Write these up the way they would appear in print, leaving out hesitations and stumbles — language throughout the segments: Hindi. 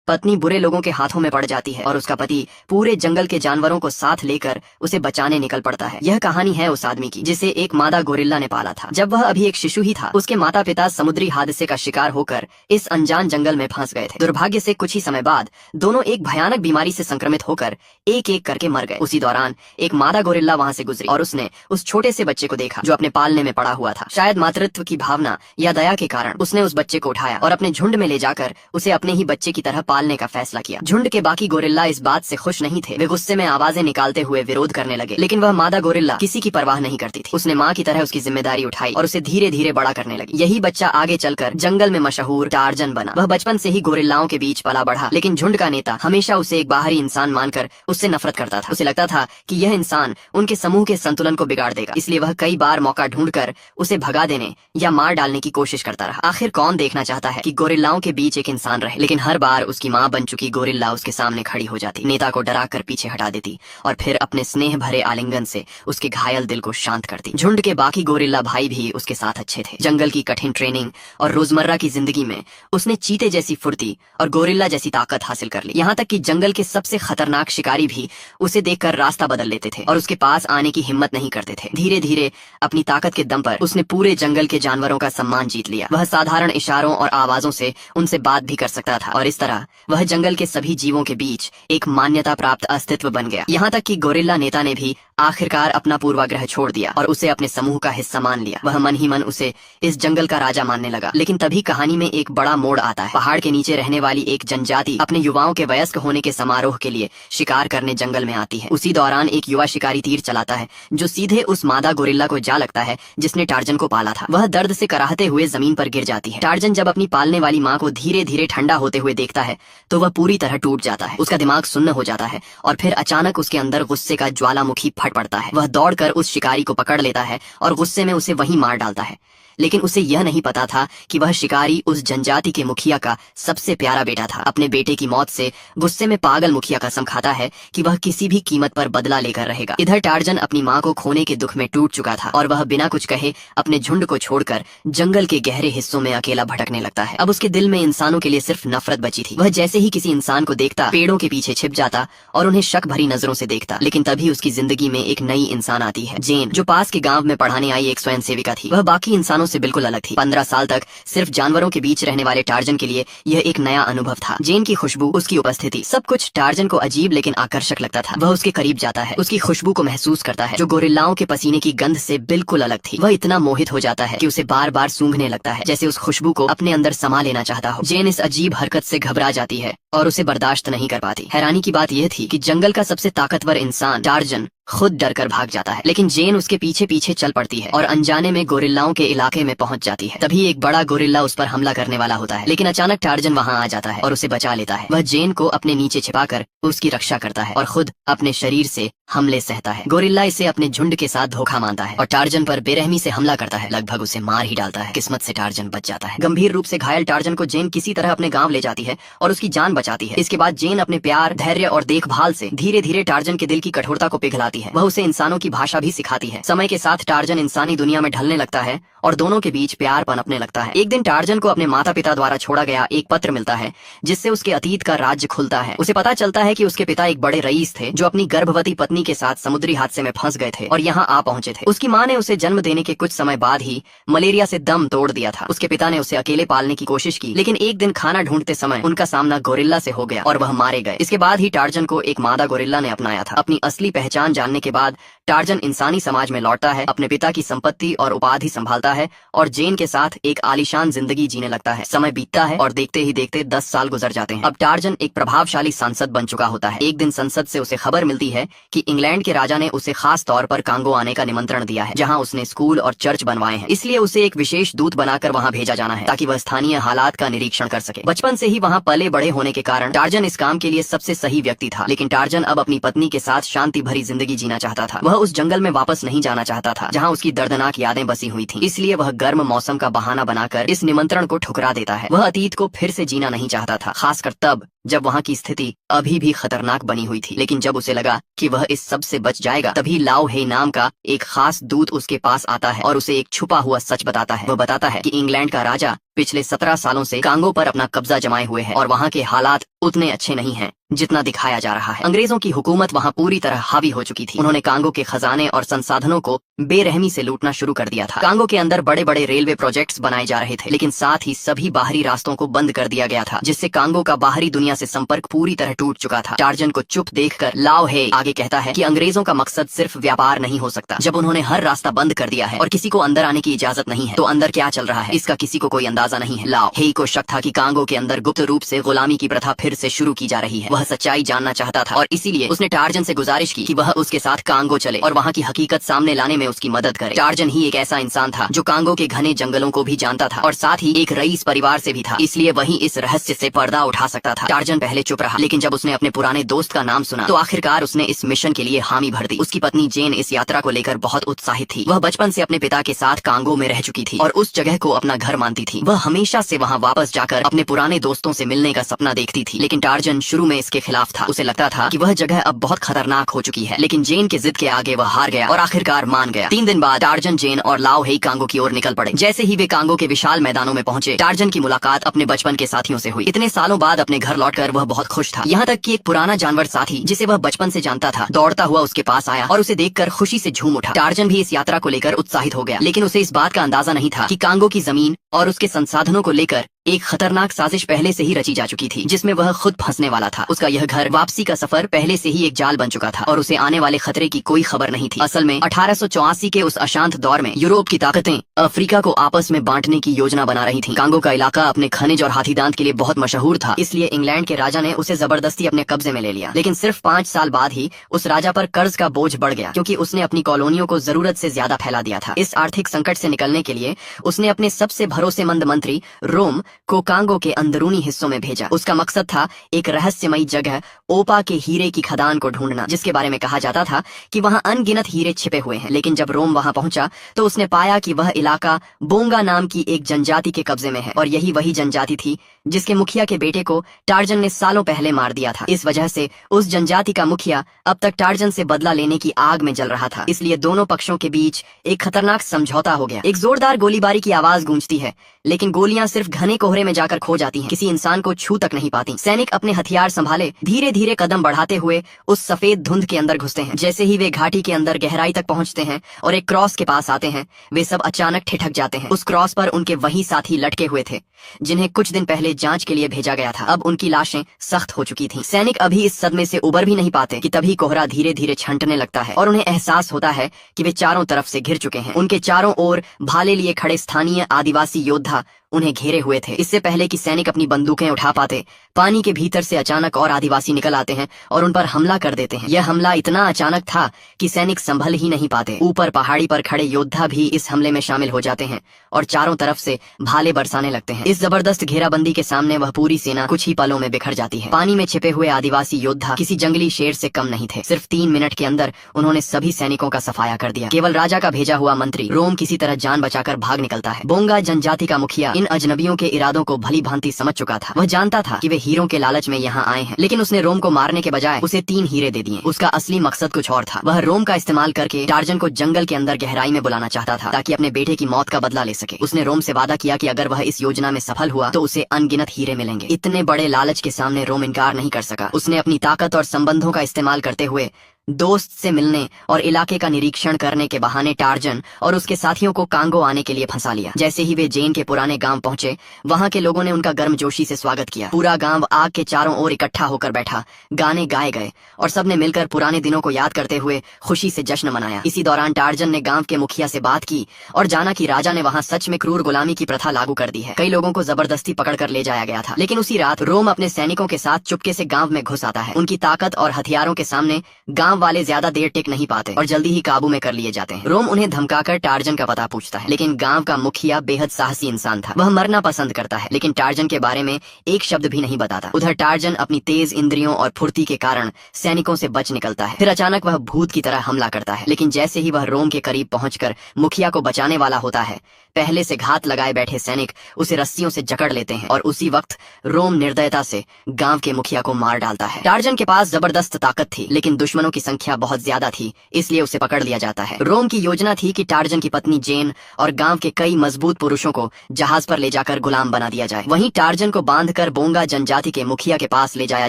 पत्नी बुरे लोगों के हाथों में पड़ जाती है और उसका पति पूरे जंगल के जानवरों को साथ लेकर उसे बचाने निकल पड़ता है। यह कहानी है उस आदमी की जिसे एक मादा गोरिल्ला ने पाला था। जब वह अभी एक शिशु ही था, उसके माता पिता समुद्री हादसे का शिकार होकर इस अनजान जंगल में फंस गए थे। दुर्भाग्य से कुछ ही समय बाद दोनों एक भयानक बीमारी से संक्रमित होकर एक एक करके मर गए। उसी दौरान एक मादा गोरिल्ला वहाँ से गुजरी और उसने उस छोटे से बच्चे को देखा जो अपने पालने में पड़ा हुआ था। शायद मातृत्व की भावना या दया के कारण उसने उस बच्चे को उठाया और अपने झुंड में ले जाकर उसे अपने ही बच्चे की तरह पालने का फैसला किया। झुंड के बाकी गोरिल्ला इस बात से खुश नहीं थे। वे गुस्से में आवाजें निकालते हुए विरोध करने लगे, लेकिन वह मादा गोरिल्ला किसी की परवाह नहीं करती थी। उसने माँ की तरह उसकी जिम्मेदारी उठाई और उसे धीरे धीरे बड़ा करने लगी। यही बच्चा आगे चलकर जंगल में मशहूर टार्जन बना। वह बचपन से ही गोरिल्लाओं के बीच पला बढ़ा, लेकिन झुंड का नेता हमेशा उसे एक बाहरी इंसान मानकर उससे नफरत करता था। उसे लगता था कि यह इंसान उनके समूह के संतुलन को बिगाड़ देगा, इसलिए वह कई बार मौका ढूंढकर उसे भगा देने या मार डालने की कोशिश करता रहा। आखिर कौन देखना चाहता है कि गोरिल्लाओं के बीच एक इंसान रहे, लेकिन हर बार उसकी माँ बन चुकी गोरिल्ला उसके सामने खड़ी हो जाती, नेता को डरा कर पीछे हटा देती और फिर अपने स्नेह भरे आलिंगन से उसके घायल दिल को शांत करती। झुंड के बाकी गोरिल्ला भाई भी उसके साथ अच्छे थे। जंगल की कठिन ट्रेनिंग और रोजमर्रा की जिंदगी में उसने चीते जैसी फुर्ती और गोरिल्ला जैसी ताकत हासिल कर ली। यहाँ तक कि जंगल के सबसे खतरनाक शिकारी भी उसे देखकर रास्ता बदल लेते थे और उसके पास आने की हिम्मत नहीं करते थे। धीरे धीरे अपनी ताकत के दम पर उसने पूरे जंगल के जानवरों का सम्मान जीत लिया। वह साधारण इशारों और आवाजों से उनसे बात भी कर सकता था और इस तरह वह जंगल के सभी जीवों के बीच एक मान्यता प्राप्त अस्तित्व बन गया। यहाँ तक कि गोरिल्ला नेता ने भी आखिरकार अपना पूर्वाग्रह छोड़ दिया और उसे अपने समूह का हिस्सा मान लिया। वह मन ही मन उसे इस जंगल का राजा मानने लगा। लेकिन तभी कहानी में एक बड़ा मोड़ आता है। पहाड़ के नीचे रहने वाली एक जनजाति अपने युवाओं के वयस्क होने के समारोह के लिए शिकार करने जंगल में आती है। उसी दौरान एक युवा शिकारी तीर चलाता है जो सीधे उस मादा गोरिल्ला को जा लगता है जिसने टार्जन को पाला था। वह दर्द से कराहते हुए जमीन पर गिर जाती है। टार्जन जब अपनी पालने वाली माँ को धीरे धीरे ठंडा होते हुए देखता है तो वह पूरी तरह टूट जाता है। उसका दिमाग सुन्न हो जाता है और फिर अचानक उसके अंदर गुस्से का ज्वालामुखी फट पड़ता है। वह दौड़कर उस शिकारी को पकड़ लेता है और गुस्से में उसे वहीं मार डालता है। लेकिन उसे यह नहीं पता था कि वह शिकारी उस जनजाति के मुखिया का सबसे प्यारा बेटा था। अपने बेटे की मौत से गुस्से में पागल मुखिया कसम खाता है कि वह किसी भी कीमत पर बदला लेकर रहेगा। इधर टार्जन अपनी माँ को खोने के दुख में टूट चुका था और वह बिना कुछ कहे अपने झुंड को छोड़कर जंगल के गहरे हिस्सों में अकेला भटकने लगता है। अब उसके दिल में इंसानों के लिए सिर्फ नफरत बची थी। वह जैसे ही किसी इंसान को देखता पेड़ों के पीछे छिप जाता और उन्हें शक भरी नजरों से देखता। लेकिन तभी उसकी जिंदगी में एक नई इंसान आती है, जेन, जो पास के गाँव में पढ़ाने आई एक स्वयं सेविका थी। वह बाकी इंसानों से बिल्कुल अलग थी। 15 साल तक सिर्फ जानवरों के बीच रहने वाले टार्जन के लिए यह एक नया अनुभव था। जेन की खुशबू, उसकी उपस्थिति, सब कुछ टार्जन को अजीब लेकिन आकर्षक लगता था। वह उसके करीब जाता है, उसकी खुशबू को महसूस करता है जो गोरिल्लाओं के पसीने की गंध से बिल्कुल अलग थी। वह इतना मोहित हो जाता है कि उसे बार बार सूंघने लगता है, जैसे उस खुशबू को अपने अंदर समा लेना चाहता हो। जेन इस अजीब हरकत से घबरा जाती है और उसे बर्दाश्त नहीं कर पाती। हैरानी की बात यह थी कि जंगल का सबसे ताकतवर इंसान टार्जन खुद डर कर भाग जाता है, लेकिन जेन उसके पीछे पीछे चल पड़ती है और अनजाने में गोरिल्लाओं के इलाके में पहुंच जाती है। तभी एक बड़ा गोरिल्ला उस पर हमला करने वाला होता है, लेकिन अचानक टार्जन वहां आ जाता है और उसे बचा लेता है। वह जेन को अपने नीचे छिपाकर उसकी रक्षा करता है और खुद अपने शरीर से हमले सहता है। गोरिल्ला इसे अपने झुंड के साथ धोखा मानता है और टार्जन पर बेरहमी से हमला करता है, लगभग उसे मार ही डालता है। किस्मत से टार्जन बच जाता है। गंभीर रूप से घायल टार्जन को जेन किसी तरह अपने गांव ले जाती है और उसकी जान बचाती है। इसके बाद जेन अपने प्यार, धैर्य और देखभाल से धीरे धीरे टार्जन के दिल की कठोरता को पिघलाती है। वह उसे इंसानों की भाषा भी सिखाती है। समय के साथ टार्जन इंसानी दुनिया में ढलने लगता है और दोनों के बीच प्यार पनपने लगता है। एक दिन टार्जन को अपने माता पिता द्वारा छोड़ा गया एक पत्र मिलता है जिससे उसके अतीत का राज्य खुलता है। उसे पता चलता है कि उसके पिता एक बड़े रईस थे जो अपनी गर्भवती पत्नी के साथ समुद्री हादसे में फंस गए थे और यहाँ आ पहुंचे थे। उसकी माँ ने उसे जन्म देने के कुछ समय बाद ही मलेरिया से दम तोड़ दिया था। उसके पिता ने उसे अकेले पालने की कोशिश की, लेकिन एक दिन खाना ढूंढते समय उनका सामना गोरिल्ला से हो गया और वह मारे गए। इसके बाद ही टार्जन को एक मादा गोरिल्ला ने अपनाया था। अपनी असली पहचान जानने के बाद टार्जन इंसानी समाज में लौटता है, अपने पिता की संपत्ति और उपाधि संभालता है और जेन के साथ एक आलीशान जिंदगी जीने लगता है। समय बीतता है और देखते ही देखते 10 साल गुजर जाते हैं। अब टार्जन एक प्रभावशाली सांसद बन चुका होता है। एक दिन संसद से उसे खबर मिलती है कि इंग्लैंड के राजा ने उसे खास तौर पर कांगो आने का निमंत्रण दिया है, जहां उसने स्कूल और चर्च बनवाए हैं। इसलिए उसे एक विशेष दूत बनाकर वहां भेजा जाना है ताकि वह स्थानीय हालात का निरीक्षण कर सके। बचपन से ही वहां पले बड़े होने के कारण टार्जन इस काम के लिए सबसे सही व्यक्ति था। लेकिन टार्जन अब अपनी पत्नी के साथ शांति भरी जिंदगी जीना चाहता था। वह उस जंगल में वापस नहीं जाना चाहता था जहां उसकी दर्दनाक यादें बसी हुई थीं। इसलिए वह गर्म मौसम का बहाना बनाकर इस निमंत्रण को ठुकरा देता है। वह अतीत को फिर से जीना नहीं चाहता था, खासकर तब जब वहां की स्थिति अभी भी खतरनाक बनी हुई थी। लेकिन जब उसे लगा कि वह इस सब से बच जाएगा, तभी लाओ हे नाम का एक खास दूत उसके पास आता है और उसे एक छुपा हुआ सच बताता है। वह बताता है कि इंग्लैंड का राजा पिछले 17 सालों से कांगो पर अपना कब्जा जमाए हुए है और वहाँ के हालात उतने अच्छे नहीं हैं जितना दिखाया जा रहा है। अंग्रेजों की हुकूमत वहाँ पूरी तरह हावी हो चुकी थी। उन्होंने कांगो के खजाने और संसाधनों को बेरहमी से लूटना शुरू कर दिया था। कांगो के अंदर बड़े बड़े रेलवे प्रोजेक्ट्स बनाए जा रहे थे, लेकिन साथ ही सभी बाहरी रास्तों को बंद कर दिया गया था, जिससे कांगो का बाहरी दुनिया से संपर्क पूरी तरह टूट चुका था। टार्जन को चुप देखकर लाओ हे आगे कहता है कि अंग्रेजों का मकसद सिर्फ व्यापार नहीं हो सकता। जब उन्होंने हर रास्ता बंद कर दिया है और किसी को अंदर आने की इजाजत नहीं है, तो अंदर क्या चल रहा है इसका किसी को कोई अंदाजा नहीं है। लाओ हे को शक था कि कांगो के अंदर गुप्त रूप से गुलामी की प्रथा फिर से शुरू की जा रही है। वह सच्चाई जानना चाहता था और इसीलिए उसने टार्जन से गुजारिश की कि वह उसके साथ कांगो चले और वहाँ की हकीकत सामने लाने में उसकी मदद करे। टार्जन ही एक ऐसा इंसान था जो कांगो के घने जंगलों को भी जानता था और साथ ही एक रईस परिवार से भी था, इसलिए वही इस रहस्य से पर्दा उठा सकता था। टार्जन पहले चुप रहा, लेकिन जब उसने अपने पुराने दोस्त का नाम सुना तो आखिरकार उसने इस मिशन के लिए हामी भर दी। उसकी पत्नी जेन इस यात्रा को लेकर बहुत उत्साहित थी। वह बचपन से अपने पिता के साथ कांगो में रह चुकी थी और उस जगह को अपना घर मानती थी। वह हमेशा से वहाँ वापस जाकर अपने पुराने दोस्तों से मिलने का सपना देखती थी, लेकिन टार्जन शुरू में इसके खिलाफ था। उसे लगता था कि वह जगह अब बहुत खतरनाक हो चुकी है, लेकिन जेन के जिद के आगे वह हार गया और आखिरकार मान गया। 3 दिन बाद टार्जन, जेन और लाओ हे कांगो की ओर निकल पड़े। जैसे ही वे कांगो के विशाल मैदानों में पहुंचे, टार्जन की मुलाकात अपने बचपन के साथियों से हुई। इतने सालों बाद अपने घर लौटकर वह बहुत खुश था, यहाँ तक कि एक पुराना जानवर साथी जिसे वह बचपन से जानता था दौड़ता हुआ उसके पास आया और उसे देखकर खुशी से झूम उठा। टार्जन भी इस यात्रा को लेकर उत्साहित हो गया, लेकिन उसे इस बात का अंदाजा नहीं था कि कांगो की जमीन और उसके संसाधनों को लेकर एक खतरनाक साजिश पहले से ही रची जा चुकी थी, जिसमें वह खुद फंसने वाला था। उसका यह घर वापसी का सफर पहले से ही एक जाल बन चुका था और उसे आने वाले खतरे की कोई खबर नहीं थी। असल में 1884 के उस अशांत दौर में यूरोप की ताकतें अफ्रीका को आपस में बांटने की योजना बना रही थी। कांगो का इलाका अपने खनिज और हाथी दांत के लिए बहुत मशहूर था, इसलिए इंग्लैंड के राजा ने उसे जबरदस्ती अपने कब्जे में ले लिया। लेकिन सिर्फ 5 साल बाद ही उस राजा पर कर्ज का बोझ बढ़ गया, क्योंकि उसने अपनी कॉलोनियों को जरूरत से ज्यादा फैला दिया था। इस आर्थिक संकट से निकलने के लिए उसने अपने सबसे भरोसेमंद मंत्री रोम को कांगो के अंदरूनी हिस्सों में भेजा। उसका मकसद था एक रहस्यमयी जगह ओपा के हीरे की खदान को ढूंढना, जिसके बारे में कहा जाता था कि वहां अनगिनत हीरे छिपे हुए हैं। लेकिन जब रोम वहां पहुंचा तो उसने पाया कि वह इलाका बोंगा नाम की एक जनजाति के कब्जे में है और यही वही जनजाति थी जिसके मुखिया के बेटे को टार्जन ने सालों पहले मार दिया था। इस वजह से उस जनजाति का मुखिया अब तक टार्जन से बदला लेने की आग में जल रहा था, इसलिए दोनों पक्षों के बीच एक खतरनाक समझौता हो गया। एक जोरदार गोलीबारी की आवाज गूंजती है, लेकिन गोलियां सिर्फ घने कोहरे में जाकर खो जाती हैं, किसी इंसान को छू तक नहीं पाती। सैनिक अपने हथियार संभाले धीरे धीरे कदम बढ़ाते हुए उस सफेद धुंध के अंदर घुसते हैं। जैसे ही वे घाटी के अंदर गहराई तक पहुंचते हैं और एक क्रॉस के पास आते हैं, वे सब अचानक ठिठक जाते हैं। उस क्रॉस पर उनके वही साथी लटके हुए थे जिन्हें कुछ दिन पहले जांच के लिए भेजा गया था। अब उनकी लाशें सख्त हो चुकी थीं। सैनिक अभी इस सदमे से उबर भी नहीं पाते कि तभी कोहरा धीरे धीरे छंटने लगता है और उन्हें एहसास होता है कि वे चारों तरफ से घिर चुके हैं। उनके चारों ओर भाले लिए खड़े स्थानीय आदिवासी योद्धा उन्हें घेरे हुए थे। इससे पहले कि सैनिक अपनी बंदूकें उठा पाते, पानी के भीतर से अचानक और आदिवासी निकल आते हैं और उन पर हमला कर देते हैं। यह हमला इतना अचानक था कि सैनिक संभल ही नहीं पाते। ऊपर पहाड़ी पर खड़े योद्धा भी इस हमले में शामिल हो जाते हैं और चारों तरफ से भाले बरसाने लगते हैं। इस जबरदस्त घेराबंदी के सामने वह पूरी सेना कुछ ही पलों में बिखर जाती है। पानी में छिपे हुए आदिवासी योद्धा किसी जंगली शेर से कम नहीं थे। सिर्फ 3 मिनट के अंदर उन्होंने सभी सैनिकों का सफाया कर दिया। केवल राजा का भेजा हुआ मंत्री रोम किसी तरह जान बचाकर भाग निकलता है। बोंगा जनजाति का मुखिया इन अजनबियों के इरादों को भली भांति समझ चुका था। वह जानता था कि वे हीरों के लालच में यहाँ आए हैं, लेकिन उसने रोम को मारने के बजाय उसे 3 हीरे दे दिए। उसका असली मकसद कुछ और था। वह रोम का इस्तेमाल करके टार्जन को जंगल के अंदर गहराई में बुलाना चाहता था ताकि अपने बेटे की मौत का बदला ले सके। उसने रोम से वादा किया कि अगर वह इस योजना में सफल हुआ तो उसे अनगिनत हीरे मिलेंगे। इतने बड़े लालच के सामने रोम इनकार नहीं कर सका। उसने अपनी ताकत और संबंधों का इस्तेमाल करते हुए दोस्त से मिलने और इलाके का निरीक्षण करने के बहाने टार्जन और उसके साथियों को कांगो आने के लिए फंसा लिया। जैसे ही वे जेन के पुराने गांव पहुंचे, वहां के लोगों ने उनका गर्मजोशी से स्वागत किया। पूरा गांव आग के चारों ओर इकट्ठा होकर बैठा, गाने गाए गए और सबने मिलकर पुराने दिनों को याद करते हुए खुशी से जश्न मनाया। इसी दौरान टार्जन ने गांव के मुखिया से बात की और जाना कि राजा ने वहां सच में क्रूर गुलामी की प्रथा लागू कर दी है। कई लोगों को जबरदस्ती पकड़ कर ले जाया गया था, लेकिन उसी रात रोम अपने सैनिकों के साथ चुपके से गांव में घुस आता है। उनकी ताकत और हथियारों के सामने गांव वाले ज्यादा देर टिक नहीं पाते और जल्दी ही काबू में कर लिए जाते हैं। रोम उन्हें धमकाकर टार्जन का पता पूछता है, लेकिन गांव का मुखिया बेहद साहसी इंसान था। वह मरना पसंद करता है, लेकिन टार्जन के बारे में एक शब्द भी नहीं बताता। उधर टार्जन अपनी तेज इंद्रियों और फुर्ती के कारण सैनिकों से बच निकलता है। फिर अचानक वह भूत की तरह हमला करता है, लेकिन जैसे ही वह रोम के करीब पहुंचकर मुखिया को बचाने वाला होता है, पहले से घात लगाए बैठे सैनिक उसे रस्सियों से जकड़ लेते हैं और उसी वक्त रोम निर्दयता से गांव के मुखिया को मार डालता है। टार्जन के पास जबरदस्त ताकत थी, लेकिन दुश्मनों की संख्या बहुत ज्यादा थी, इसलिए उसे पकड़ लिया जाता है। रोम की योजना थी कि टार्जन की पत्नी जेन और गांव के कई मजबूत पुरुषों को जहाज पर ले जाकर गुलाम बना दिया जाए। वहीं टार्जन को बांधकर बोंगा जनजाति के मुखिया के पास ले जाया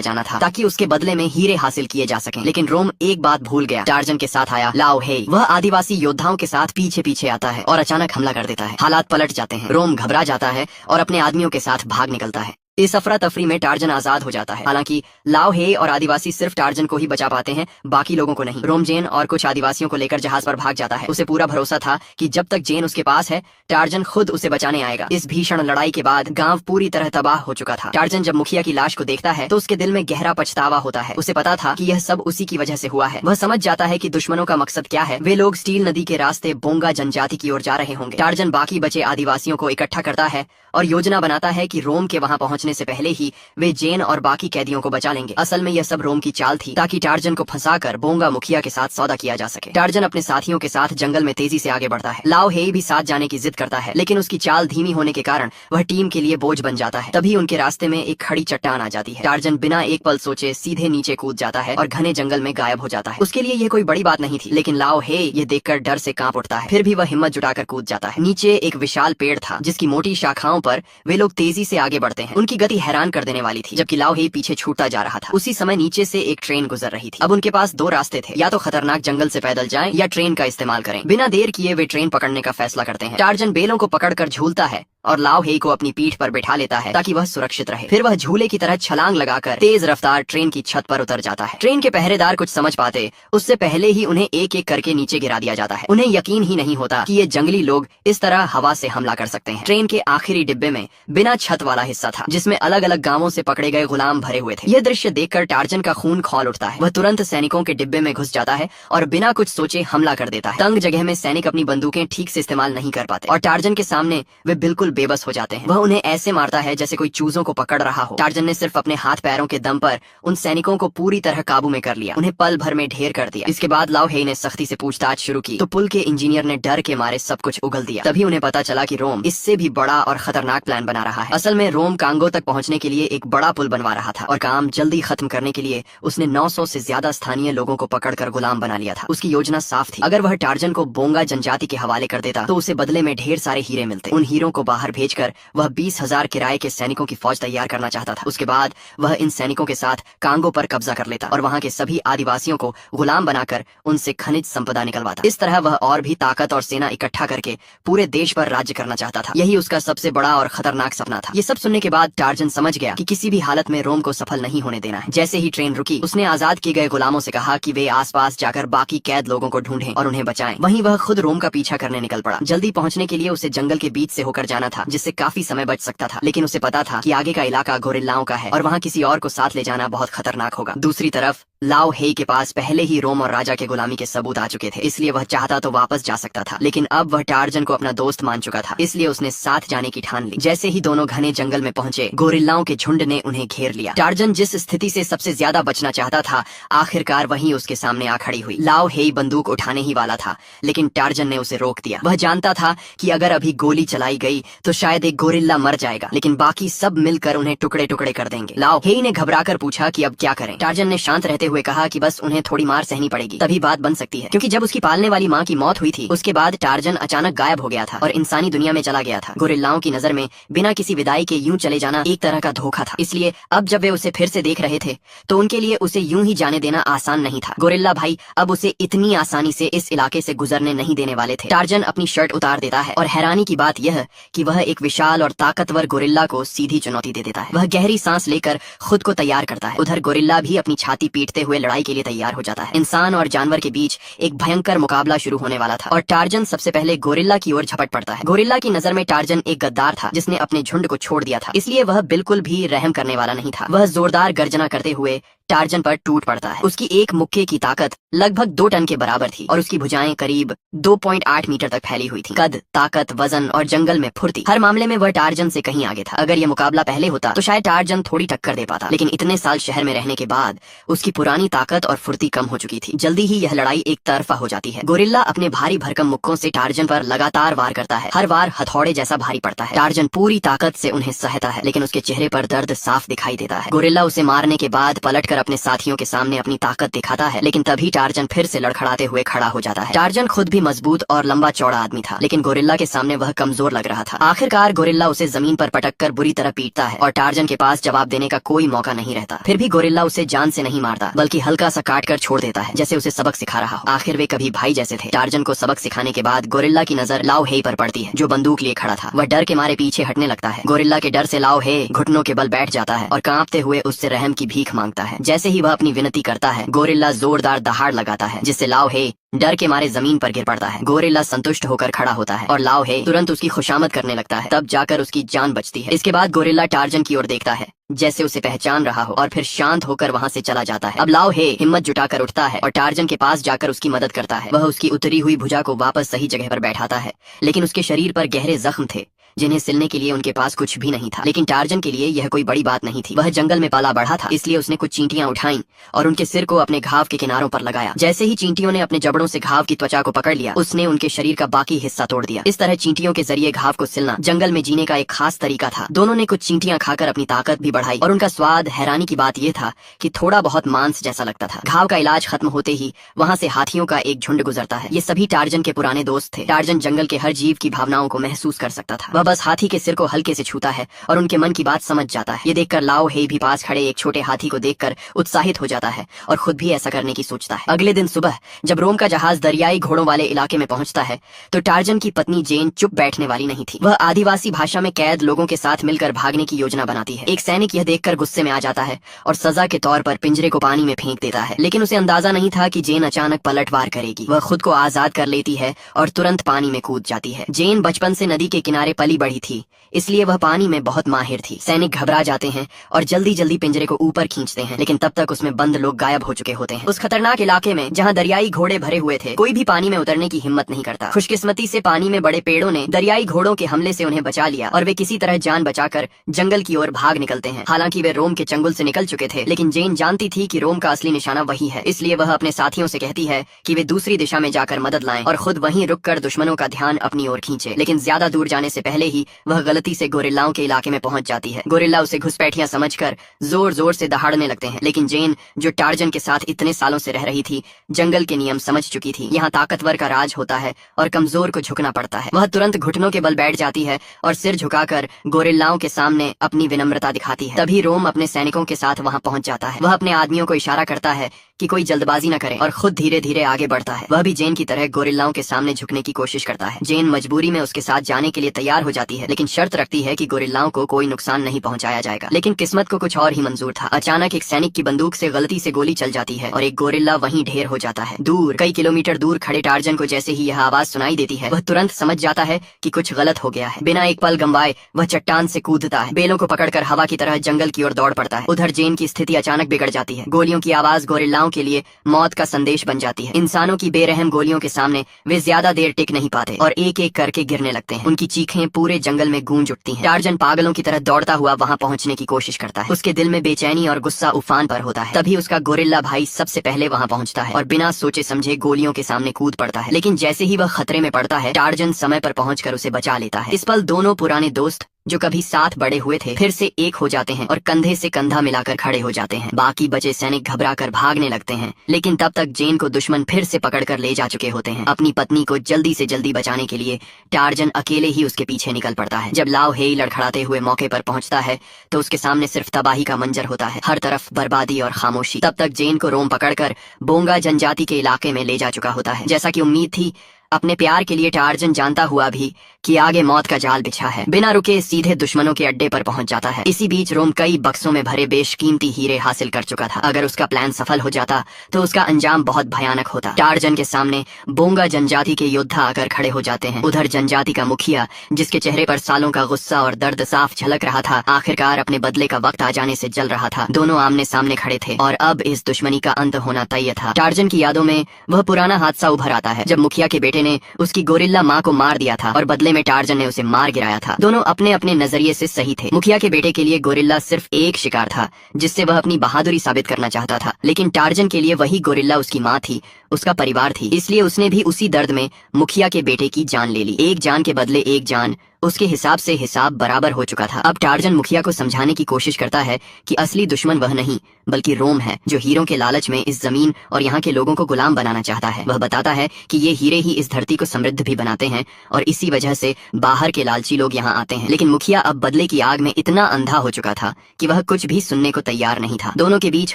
जाना था, ताकि उसके बदले में हीरे हासिल किए जा सकें। लेकिन रोम एक बात भूल गया। टार्जन के साथ आया लाओ हेई। वह आदिवासी योद्धाओं के साथ पीछे पीछे आता है और अचानक हमला कर देता है। हालात पलट जाते हैं। रोम घबरा जाता है और अपने आदमियों के साथ भाग निकलता है। इस अफरा तफरी में टार्जन आजाद हो जाता है। हालांकि लाओ हे और आदिवासी सिर्फ टार्जन को ही बचा पाते हैं, बाकी लोगों को नहीं। रोम जेन और कुछ आदिवासियों को लेकर जहाज पर भाग जाता है। उसे पूरा भरोसा था कि जब तक जेन उसके पास है, टार्जन खुद उसे बचाने आएगा। इस भीषण लड़ाई के बाद गांव पूरी तरह तबाह हो चुका था। टार्जन जब मुखिया की लाश को देखता है तो उसके दिल में गहरा पछतावा होता है। उसे पता था कि यह सब उसी की वजह से हुआ है। वह समझ जाता है कि दुश्मनों का मकसद क्या है। वे लोग स्टील नदी के रास्ते बोंगा जनजाति की ओर जा रहे होंगे। टार्जन बाकी बचे आदिवासियों को इकट्ठा करता है और योजना बनाता है कि रोम के वहां पहुंचने से पहले ही वे जेन और बाकी कैदियों को बचा लेंगे। असल में यह सब रोम की चाल थी, ताकि टार्जन को फंसाकर बोंगा मुखिया के साथ सौदा किया जा सके। टार्जन अपने साथियों के साथ जंगल में तेजी से आगे बढ़ता है। लाओ हेई भी साथ जाने की जिद करता है, लेकिन उसकी चाल धीमी होने के कारण वह टीम के लिए बोझ बन जाता है। तभी उनके रास्ते में एक खड़ी चट्टान आ जाती है। टार्जन बिना एक पल सोचे सीधे नीचे कूद जाता है और घने जंगल में गायब हो जाता है। उसके लिए यह कोई बड़ी बात नहीं थी, लेकिन लाओ हेई ये देखकर डर से कांप उठता है। फिर भी वह हिम्मत जुटाकर कूद जाता है। नीचे एक विशाल पेड़ था, जिसकी मोटी शाखाओं पर वे लोग तेजी से आगे बढ़ते हैं। उनकी गति हैरान कर देने वाली थी, जबकि लाओ हेई पीछे छूटता जा रहा था। उसी समय नीचे से एक ट्रेन गुजर रही थी। अब उनके पास दो रास्ते थे, या तो खतरनाक जंगल से पैदल जाएं या ट्रेन का इस्तेमाल करें। बिना देर किए वे ट्रेन पकड़ने का फैसला करते हैं। टार्जन बेलों को पकड़कर झूलता है और लाओ हेई को अपनी पीठ पर बिठा लेता है, ताकि वह सुरक्षित रहे। फिर वह झूले की तरह छलांग लगाकर तेज रफ्तार ट्रेन की छत पर उतर जाता है। ट्रेन के पहरेदार कुछ समझ पाते उससे पहले ही उन्हें एक एक करके नीचे गिरा दिया जाता है। उन्हें यकीन ही नहीं होता कि ये जंगली लोग इस तरह हवा से हमला कर सकते हैं। ट्रेन के आखिरी डिब्बे में बिना छत वाला हिस्सा था, जिसमें अलग अलग गांवों से पकड़े गए गुलाम भरे हुए थे। यह दृश्य देखकर टार्जन का खून खौल उठता है। वह तुरंत सैनिकों के डिब्बे में घुस जाता है और बिना कुछ सोचे हमला कर देता है। तंग जगह में सैनिक अपनी बंदूकें ठीक से इस्तेमाल नहीं कर पाते और टार्जन के सामने वे बिल्कुल बेबस हो जाते हैं। वह उन्हें ऐसे मारता है जैसे कोई चूजों को पकड़ रहा हो। टार्जन ने सिर्फ अपने हाथ पैरों के दम पर उन सैनिकों को पूरी तरह काबू में कर लिया, उन्हें पल भर में ढेर कर दिया। इसके बाद लाओ हेई ने सख्ती से पूछताछ शुरू की तो पुल के इंजीनियर ने डर के मारे सब कुछ उगल दिया। तभी उन्हें पता चला कि रोम इससे भी बड़ा और खतरनाक प्लान बना रहा है। असल में रोम कांगो तक पहुंचने के लिए एक बड़ा पुल बनवा रहा था और काम जल्दी खत्म करने के लिए उसने 900 से ज्यादा स्थानीय लोगों को पकड़कर गुलाम बना लिया था। उसकी योजना साफ थी, अगर वह टार्जन को बोंगा जनजाति के हवाले कर देता तो उसे बदले में ढेर सारे हीरे मिलते। उन हीरों को बाहर भेजकर वह 20,000 किराए के सैनिकों की फौज तैयार करना चाहता था। उसके बाद वह इन सैनिकों के साथ कांगो पर कब्जा कर लेता और वहां के सभी आदिवासियों को गुलाम बनाकर उनसे खनिज संपदा निकलवाता। इस तरह वह और भी ताकत और सेना इकट्ठा करके पूरे देश पर राज्य करना चाहता था। यही उसका सबसे बड़ा और खतरनाक सपना था। ये सब सुनने के बाद टार्जन समझ गया कि किसी भी हालत में रोम को सफल नहीं होने देना है। जैसे ही ट्रेन रुकी, उसने आजाद किए गए गुलामों से कहा कि वे आसपास जाकर बाकी कैद लोगों को ढूंढें और उन्हें बचाएं। वहीं वह खुद रोम का पीछा करने निकल पड़ा। जल्दी पहुंचने के लिए उसे जंगल के बीच से होकर जाना था, जिससे काफी समय बच सकता था, लेकिन उसे पता था कि आगे का इलाका गोरिल्लाओं का है और वहाँ किसी और को साथ ले जाना बहुत खतरनाक होगा। दूसरी तरफ लाओ हेई के पास पहले ही रोम और राजा के गुलामी के सबूत आ चुके थे, इसलिए वह चाहता तो वापस जा सकता था, लेकिन अब वह टार्जन को अपना दोस्त मान चुका था, इसलिए उसने साथ जाने की ठान ली। जैसे ही दोनों घने जंगल में पहुंचे, गोरिल्लाओं के झुंड ने उन्हें घेर लिया। टार्जन जिस स्थिति से सबसे ज्यादा बचना चाहता था, आखिरकार वही उसके सामने आ खड़ी हुई। लाओ हेई बंदूक उठाने ही वाला था, लेकिन टार्जन ने उसे रोक दिया। वह जानता था कि अगर अभी गोली चलाई गई तो शायद एक गोरिल्ला मर जाएगा, लेकिन बाकी सब मिलकर उन्हें टुकड़े टुकड़े कर देंगे। लाओ हेई ने घबराकर पूछा कि अब क्या करें। टार्जन ने शांत रहते हुए कहा कि बस उन्हें थोड़ी मार सहनी पड़ेगी, तभी बात बन सकती है, क्योंकि जब उसकी पालने वाली माँ की मौत हुई थी, उसके बाद टार्जन अचानक गायब हो गया था और इंसानी दुनिया में चला गया था। गोरिल्लाओं की नजर में बिना किसी विदाई के यूं चले जाना एक तरह का धोखा था, इसलिए अब जब वे उसे फिर से देख रहे थे तो उनके लिए उसे यूं ही जाने देना आसान नहीं था। गोरिल्ला भाई अब उसे इतनी आसानी से इस इलाके से गुजरने नहीं देने वाले थे। टार्जन अपनी शर्ट उतार देता है और हैरानी की बात यह कि वह एक विशाल और ताकतवर गोरिल्ला को सीधी चुनौती दे देता है। वह गहरी सांस लेकर खुद को तैयार करता है। उधर गोरिल्ला भी अपनी छाती पीटते हुए लड़ाई के लिए तैयार हो जाता है। इंसान और जानवर के बीच एक भयंकर मुकाबला शुरू होने वाला था और टार्जन सबसे पहले गोरिल्ला की ओर झपट पड़ता है। गोरिल्ला की नजर में टार्जन एक गद्दार था जिसने अपने झुंड को छोड़ दिया था, इसलिए वह बिल्कुल भी रहम करने वाला नहीं था। वह जोरदार गर्जना करते हुए टार्जन पर टूट पड़ता है। उसकी एक मुक्के की ताकत लगभग 2 टन के बराबर थी और उसकी भुजाएं करीब 2.8 मीटर तक फैली हुई थी। कद, ताकत, वजन और जंगल में फुर्ती, हर मामले में वह टार्जन से कहीं आगे था। अगर यह मुकाबला पहले होता तो शायद टार्जन थोड़ी टक्कर दे पाता, लेकिन इतने साल शहर में रहने के बाद उसकी पुरानी ताकत और फुर्ती कम हो चुकी थी। जल्दी ही यह लड़ाई एक तरफा हो जाती है। गोरिल्ला अपने भारी भरकम मुक्कों से टार्जन पर लगातार वार करता है। हर वार हथौड़े जैसा भारी पड़ता है। टार्जन पूरी ताकत से उन्हें सहता है, लेकिन उसके चेहरे पर दर्द साफ दिखाई देता है। गोरिल्ला उसे मारने के बाद पलटकर अपने साथियों के सामने अपनी ताकत दिखाता है, लेकिन तभी टार्जन फिर से लड़खड़ाते हुए खड़ा हो जाता है। टार्जन खुद भी मजबूत और लंबा चौड़ा आदमी था, लेकिन गोरिल्ला के सामने वह कमजोर लग रहा था। आखिरकार गोरिल्ला उसे जमीन पर पटककर बुरी तरह पीटता है और टार्जन के पास जवाब देने का कोई मौका नहीं रहता। फिर भी गोरिल्ला उसे जान से नहीं मारता, बल्कि हल्का सा काट कर छोड़ देता है, जैसे उसे सबक सिखा रहा हो। आखिर वे कभी भाई जैसे थे। टार्जन को सबक सिखाने के बाद गोरिल्ला की नजर लाओ हे पर पड़ती है, जो बंदूक लिए खड़ा था। वह डर के मारे पीछे हटने लगता है। गोरिल्ला के डर से लाओ हे घुटनों के बल बैठ जाता है और कांपते हुए उससे रहम की भीख मांगता है। जैसे ही वह अपनी विनती करता है, गोरिल्ला जोरदार दहाड़ लगाता है, जिससे लाओ हे डर के मारे जमीन पर गिर पड़ता है। गोरिल्ला संतुष्ट होकर खड़ा होता है और लाओ हे तुरंत उसकी खुशामद करने लगता है। तब जाकर उसकी जान बचती है। इसके बाद गोरिल्ला टार्जन की ओर देखता है, जैसे उसे पहचान रहा हो, और फिर शांत होकर वहां से चला जाता है। अब लाओ हे हिम्मत जुटाकर उठता है और टार्जन के पास जाकर उसकी मदद करता है। वह उसकी उतरी हुई भुजा को वापस सही जगह पर बैठाता है, लेकिन उसके शरीर पर गहरे जख्म थे जिन्हें सिलने के लिए उनके पास कुछ भी नहीं था। लेकिन टार्जन के लिए यह कोई बड़ी बात नहीं थी। वह जंगल में पाला बढ़ा था, इसलिए उसने कुछ चींटियां उठाई और उनके सिर को अपने घाव के किनारों पर लगाया। जैसे ही चींटियों ने अपने जबड़ों से घाव की त्वचा को पकड़ लिया, उसने उनके शरीर का बाकी हिस्सा तोड़ दिया। इस तरह चींटियों के जरिए घाव को सिलना जंगल में जीने का एक खास तरीका था। दोनों ने कुछ चींटियां खाकर अपनी ताकत भी बढ़ाई और उनका स्वाद, हैरानी की बात यह था कि थोड़ा बहुत मांस जैसा लगता था। घाव का इलाज खत्म होते ही वहाँ से हाथियों का एक झुंड गुजरता है। ये सभी टार्जन के पुराने दोस्त थे। टार्जन जंगल के हर जीव की भावनाओं को महसूस कर सकता था। वह बस हाथी के सिर को हल्के से छूता है और उनके मन की बात समझ जाता है। ये देखकर लाओ हे भी पास खड़े एक छोटे हाथी को देखकर उत्साहित हो जाता है और खुद भी ऐसा करने की सोचता है। अगले दिन सुबह जब रोम का जहाज दरियाई घोड़ों वाले इलाके में पहुंचता है, तो टार्जन की पत्नी जेन चुप बैठने वाली नहीं थी। वह आदिवासी भाषा में कैद लोगों के साथ मिलकर भागने की योजना बनाती है। एक सैनिक यह देखकर गुस्से में आ जाता है और सजा के तौर पर पिंजरे को पानी में फेंक देता है, लेकिन उसे अंदाजा नहीं था कि जेन अचानक पलटवार करेगी। वह खुद को आजाद कर लेती है और तुरंत पानी में कूद जाती है। जेन बचपन से नदी के किनारे पली बढ़ी थी, इसलिए वह पानी में बहुत माहिर थी। सैनिक घबरा जाते हैं और जल्दी जल्दी पिंजरे को ऊपर खींचते हैं, लेकिन तब तक उसमें बंद लोग गायब हो चुके होते हैं। उस खतरनाक इलाके में जहाँ दरियाई घोड़े भरे हुए थे, कोई भी पानी में उतरने की हिम्मत नहीं करता। खुशकिस्मती से पानी में बड़े पेड़ों ने दरियाई घोड़ों के हमले से उन्हें बचा लिया और वे किसी तरह जान बचाकर जंगल की ओर भाग निकलते हैं। हालांकि वे रोम के चंगुल से निकल चुके थे, लेकिन जेन जानती थी कि रोम का असली निशाना वही है। इसलिए वह अपने साथियों से कहती है कि वे दूसरी दिशा में जाकर मदद लाएं और खुद वहीं रुककर दुश्मनों का ध्यान अपनी ओर खींचे। लेकिन ज्यादा दूर जाने से पहले ही वह गलती से गोरिल्लाओं के इलाके में पहुंच जाती है। गोरिल्ला उसे घुसपैठिया समझकर जोर जोर से दहाड़ने लगते हैं, लेकिन जेन, जो टार्जन के साथ इतने सालों से रह रही थी, जंगल के नियम समझ चुकी थी। यहाँ ताकतवर का राज होता है और कमजोर को झुकना पड़ता है। वह तुरंत घुटनों के बल बैठ जाती है और सिर झुकाकर गोरिल्लाओं के सामने अपनी विनम्रता दिखाती है। तभी रोम अपने सैनिकों के साथ वहाँ पहुंच जाता है। वह अपने आदमियों को इशारा करता है कि कोई जल्दबाजी न करे और खुद धीरे धीरे आगे बढ़ता है। वह भी जेन की तरह गोरिल्लाओं के सामने झुकने की कोशिश करता है। जेन मजबूरी में उसके साथ जाने के लिए तैयार हो जाती है, लेकिन शर्त रखती है कि गोरिल्लाओं को कोई नुकसान नहीं पहुंचाया जाएगा। लेकिन किस्मत को कुछ और ही मंजूर था। अचानक एक सैनिक की बंदूक से गलती से गोली चल जाती है और एक गोरिल्ला वहीं ढेर हो जाता है। दूर कई किलोमीटर दूर खड़े टार्जन को जैसे ही यह आवाज सुनाई देती है, वह तुरंत समझ जाता है कि कुछ गलत हो गया है। बिना एक पल गंवाए वह चट्टान से कूदता है, बेलों को पकड़कर हवा की तरह जंगल की ओर दौड़ पड़ता है। उधर जेन की स्थिति अचानक बिगड़ जाती है। गोलियों की आवाज गोरिल्लाओं के लिए मौत का संदेश बन जाती है। इंसानों की बेरहम गोलियों के सामने वे ज्यादा देर टिक नहीं पाते और एक एक करके गिरने लगते हैं। उनकी चीखें पूरे जंगल में गूंज उठती हैं। टार्जन पागलों की तरह दौड़ता हुआ वहां पहुंचने की कोशिश करता है। उसके दिल में बेचैनी और गुस्सा उफान पर होता है। तभी उसका गोरिल्ला भाई सबसे पहले वहां पहुंचता है और बिना सोचे समझे गोलियों के सामने कूद पड़ता है। लेकिन जैसे ही वह खतरे में पड़ता है, टार्जन समय पर पहुंचकर उसे बचा लेता है। इस पल दोनों पुराने दोस्त जो कभी साथ बड़े हुए थे, फिर से एक हो जाते हैं और कंधे से कंधा मिलाकर खड़े हो जाते हैं। बाकी बचे सैनिक घबराकर भागने लगते हैं, लेकिन तब तक जेन को दुश्मन फिर से पकड़कर ले जा चुके होते हैं। अपनी पत्नी को जल्दी से जल्दी बचाने के लिए टार्जन अकेले ही उसके पीछे निकल पड़ता है। जब लाओ हेई लड़खड़ाते हुए मौके पर पहुंचता है, तो उसके सामने सिर्फ तबाही का मंजर होता है। हर तरफ बर्बादी और खामोशी। तब तक जेन को रोम पकड़कर बोंगा जनजाति के इलाके में ले जा चुका होता है। जैसा कि उम्मीद थी, अपने प्यार के लिए टार्जन जानता हुआ भी कि आगे मौत का जाल बिछा है, बिना रुके सीधे दुश्मनों के अड्डे पर पहुंच जाता है। इसी बीच रोम कई बक्सों में भरे बेशकीमती हीरे हासिल कर चुका था। अगर उसका प्लान सफल हो जाता तो उसका अंजाम बहुत भयानक होता। टार्जन के सामने बोंगा जनजाति के योद्धा आकर खड़े हो जाते हैं। उधर जनजाति का मुखिया, जिसके चेहरे पर सालों का गुस्सा और दर्द साफ झलक रहा था, आखिरकार अपने बदले का वक्त आ जाने से जल रहा था। दोनों आमने सामने खड़े थे और अब इस दुश्मनी का अंत होना तय था। टार्जन की यादों में वह पुराना हादसा उभर आता है जब मुखिया के बेटे ने उसकी गोरिल्ला माँ को मार दिया था और बदले में टार्जन ने उसे मार गिराया था। दोनों अपने अपने नजरिए से सही थे। मुखिया के बेटे के लिए गोरिल्ला सिर्फ एक शिकार था जिससे वह अपनी बहादुरी साबित करना चाहता था, लेकिन टार्जन के लिए वही गोरिल्ला उसकी माँ थी, उसका परिवार थी। इसलिए उसने भी उसी दर्द में मुखिया के बेटे की जान ले ली। एक जान के बदले एक जान, उसके हिसाब से हिसाब बराबर हो चुका था। अब टार्जन मुखिया को समझाने की कोशिश करता है कि असली दुश्मन वह नहीं बल्कि रोम है, जो हीरों के लालच में इस जमीन और यहाँ के लोगों को गुलाम बनाना चाहता है। वह बताता है कि ये हीरे ही इस धरती को समृद्ध भी बनाते हैं और इसी वजह से बाहर के लालची लोग यहाँ आते हैं। लेकिन मुखिया अब बदले की आग में इतना अंधा हो चुका था कि वह कुछ भी सुनने को तैयार नहीं था। दोनों के बीच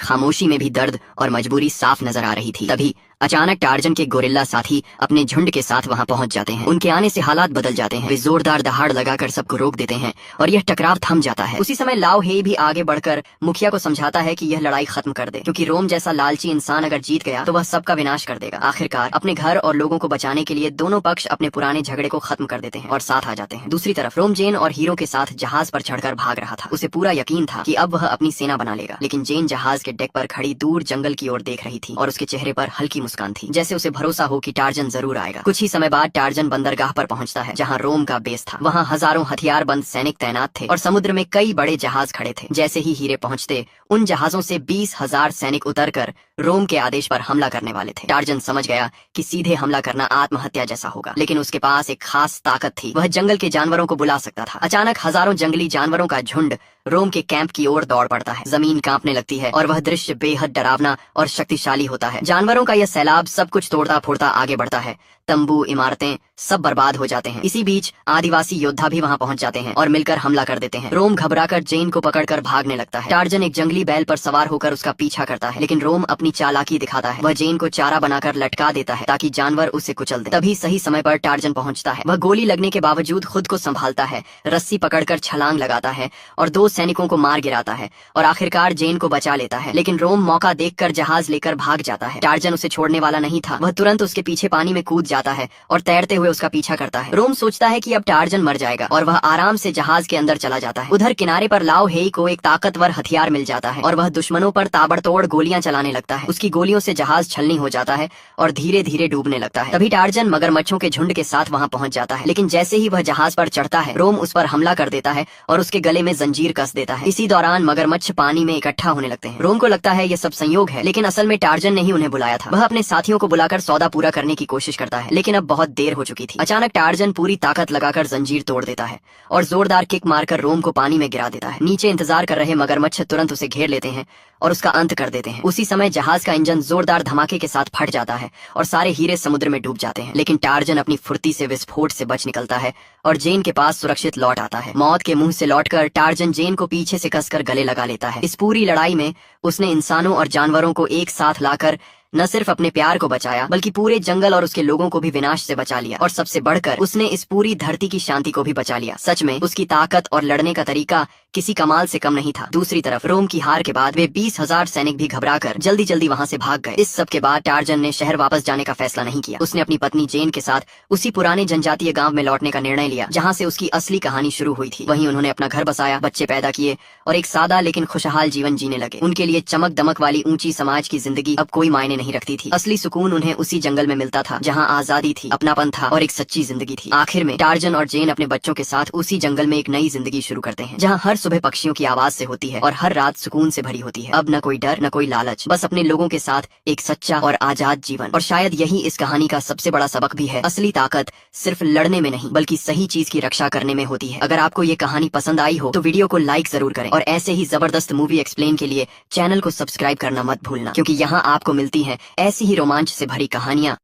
खामोशी में भी दर्द और मजबूरी साफ नजर आ रही थी। तभी अचानक टार्जन के गोरिल्ला साथी अपने झुंड के साथ वहां पहुंच जाते हैं। उनके आने से हालात बदल जाते हैं। वे जोरदार दहाड़ लगाकर सबको रोक देते हैं और यह टकराव थम जाता है। उसी समय लाओ हे भी आगे बढ़कर मुखिया को समझाता है कि यह लड़ाई खत्म कर दे, क्योंकि रोम जैसा लालची इंसान अगर जीत गया तो वह सबका विनाश कर देगा। आखिरकार अपने घर और लोगों को बचाने के लिए दोनों पक्ष अपने पुराने झगड़े को खत्म कर देते हैं और साथ आ जाते हैं। दूसरी तरफ रोम जेन और हीरो के साथ जहाज पर चढ़कर भाग रहा था। उसे पूरा यकीन था कि अब वह अपनी सेना बना लेगा, लेकिन जेन जहाज के डेक पर खड़ी दूर जंगल की ओर देख रही थी और उसके चेहरे पर हल्की मुस्कान थी, जैसे उसे भरोसा हो कि टार्जन जरूर आएगा। कुछ ही समय बाद टार्जन बंदरगाह पर पहुंचता है जहां रोम का बेस था। वहां हजारों हथियारबंद सैनिक तैनात थे और समुद्र में कई बड़े जहाज खड़े थे। जैसे ही हीरे पहुंचते उन जहाजों से 20,000 सैनिक उतरकर रोम के आदेश पर हमला करने वाले थे। टार्जन समझ गया कि सीधे हमला करना आत्महत्या जैसा होगा, लेकिन उसके पास एक खास ताकत थी। वह जंगल के जानवरों को बुला सकता था। अचानक हजारों जंगली जानवरों का झुंड रोम के कैंप की ओर दौड़ पड़ता है। जमीन कांपने लगती है और वह दृश्य बेहद डरावना और शक्तिशाली होता है। जानवरों का यह सैलाब सब कुछ तोड़ता फोड़ता आगे बढ़ता है। तंबू, इमारतें सब बर्बाद हो जाते हैं। इसी बीच आदिवासी योद्धा भी वहां पहुंच जाते हैं और मिलकर हमला कर देते हैं। रोम घबराकर जेन को पकड़कर भागने लगता है। टार्जन एक जंगली बैल पर सवार होकर उसका पीछा करता है, लेकिन रोम अपनी चालाकी दिखाता है। वह जेन को चारा बनाकर लटका देता है ताकि जानवर उसे कुचल दे। तभी सही समय पर टार्जन पहुंचता है। वह गोली लगने के बावजूद खुद को संभालता है, रस्सी पकड़कर छलांग लगाता है और 2 सैनिकों को मार गिराता है और आखिरकार जेन को बचा लेता है। लेकिन रोम मौका देखकर जहाज लेकर भाग जाता है। टार्जन उसे छोड़ने वाला नहीं था। वह तुरंत उसके पीछे पानी में कूद जाता है और तैरते हुए उसका पीछा करता है। रोम सोचता है कि अब टार्जन मर जाएगा और वह आराम से जहाज के अंदर चला जाता है। उधर किनारे पर लाओ हेई को एक ताकतवर हथियार मिल जाता है और वह दुश्मनों पर ताबड़तोड़ गोलियां चलाने लगता है। उसकी गोलियों से जहाज छलनी हो जाता है और धीरे धीरे डूबने लगता है। तभी टार्जन मगरमच्छों के झुंड के साथ वहां पहुंच जाता है, लेकिन जैसे ही वह जहाज पर चढ़ता है रोम उस पर हमला कर देता है और उसके गले में जंजीर कस देता है। इसी दौरान मगरमच्छ पानी में इकट्ठा होने लगते हैं। रोम को लगता है यह सब संयोग है, लेकिन असल में टार्जन ने ही उन्हें बुलाया था। वह अपने साथियों को बुलाकर सौदा पूरा करने की कोशिश करता है, लेकिन अब बहुत देर हो चुकी थी। अचानक टार्जन पूरी ताकत लगाकर जंजीर तोड़ देता है और जोरदार किक मारकर रोम को पानी में गिरा देता है। नीचे इंतजार कर रहे मगरमच्छ तुरंत उसे घेर लेते हैं और उसका अंत कर देते हैं। उसी समय जहाज का इंजन जोरदार धमाके के साथ फट जाता है और सारे हीरे समुद्र में डूब जाते हैं। लेकिन टार्जन अपनी फुर्ती से विस्फोट से बच निकलता है और जेन के पास सुरक्षित लौट आता है। मौत के मुंह से लौटकर टार्जन जेन को पीछे से कसकर गले लगा लेता है। इस पूरी लड़ाई में उसने इंसानों और जानवरों को एक साथ लाकर न सिर्फ अपने प्यार को बचाया बल्कि पूरे जंगल और उसके लोगों को भी विनाश से बचा लिया, और सबसे बढ़कर उसने इस पूरी धरती की शांति को भी बचा लिया। सच में उसकी ताकत और लड़ने का तरीका किसी कमाल से कम नहीं था। दूसरी तरफ रोम की हार के बाद वे 20,000 सैनिक भी घबराकर जल्दी जल्दी वहां से भाग गए। इस सब के बाद टार्जन ने शहर वापस जाने का फैसला नहीं किया। उसने अपनी पत्नी जेन के साथ उसी पुराने जनजातीय गांव में लौटने का निर्णय लिया जहां से उसकी असली कहानी शुरू हुई थी। वहीं उन्होंने अपना घर बसाया, बच्चे पैदा किए और एक सादा लेकिन खुशहाल जीवन जीने लगे। उनके लिए चमक दमक वाली ऊंची समाज की जिंदगी अब कोई मायने नहीं रखती थी। असली सुकून उन्हें उसी जंगल में मिलता था जहाँ आजादी थी, अपनापन था और एक सच्ची जिंदगी थी। आखिर में टार्जन और जेन अपने बच्चों के साथ उसी जंगल में एक नई जिंदगी शुरू करते हैं जहाँ हर सुबह पक्षियों की आवाज से होती है और हर रात सुकून से भरी होती है। अब न कोई डर, न कोई लालच, बस अपने लोगों के साथ एक सच्चा और आजाद जीवन। और शायद यही इस कहानी का सबसे बड़ा सबक भी है। असली ताकत सिर्फ लड़ने में नहीं बल्कि सही चीज की रक्षा करने में होती है। अगर आपको ये कहानी पसंद आई हो तो वीडियो को लाइक जरूर करें और ऐसे ही जबरदस्त मूवी एक्सप्लेन के लिए चैनल को सब्सक्राइब करना मत भूलना, क्योंकि यहाँ आपको मिलती हैं ऐसी ही रोमांच से भरी कहानियाँ।